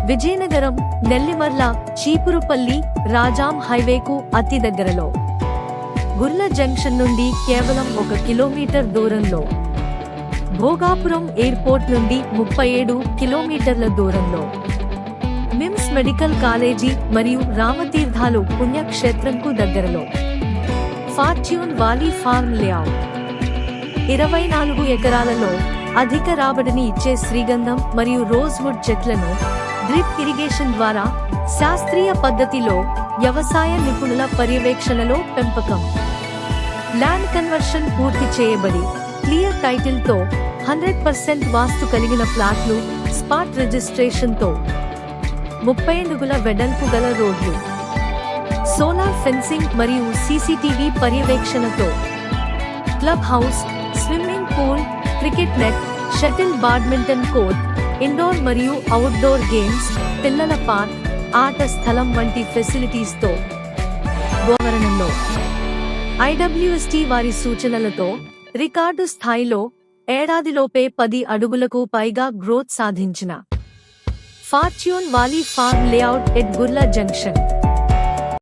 విజయనగరం, నెల్లిమర్ల, చీపురుపల్లి, రాజాం హైవేకు అతి దగ్గరలో. గుర్ల జంక్షన్ నుండి కేవలం 1 కిలోమీటర్ దూరంలో. భోగాపురం ఎయిర్పోర్ట్ నుండి 37 కిలోమీటర్ల దూరంలో. మిమ్స్ మెడికల్ కాలేజీ మరియు రామతీర్థాలు పుణ్యక్షేత్రంకు దగ్గరలో. ఫార్చ్యూన్ వాలీ ఫార్మ్ లేఅవుట్ 24 ఎకరాలలో అధిక రాబడిని ఇచ్చే శ్రీగంధం మరియు రోజ్వుడ్ చెట్లను డ్రిప్ ఇరిగేషన్ ద్వారా శాస్త్రీయ పద్ధతిలో వ్యవసాయ నిపుణుల పర్యవేక్షణలో పెంపకం. ల్యాండ్ కన్వర్షన్ పూర్తి చేయబడి క్లియర్ టైటిల్ తో 100% వాస్తు కలిగిన ప్లాట్లు, స్పాట్ రిజిస్ట్రేషన్ తో 30 అడుగుల వెడల్పు గల రోడ్లు, సోలార్ ఫెన్సింగ్ మరియు సీసీటీవీ పర్యవేక్షణతో club house, swimming pool, cricket net, shuttle badminton court, indoor మరియు అవుట్డోర్ గేమ్స్, పిల్లల పార్క్, ఆట స్థలం వంటి ఫెసిలిటీస్ తో గోవరణంలో ఐడబ్ల్యూఎస్టీ వారి సూచనలతో రికార్డు స్థాయిలో ఏడాదిలోపే 10 అడుగులకు పైగా గ్రోత్ సాధించిన Fortune valley farm layout at Gurla junction.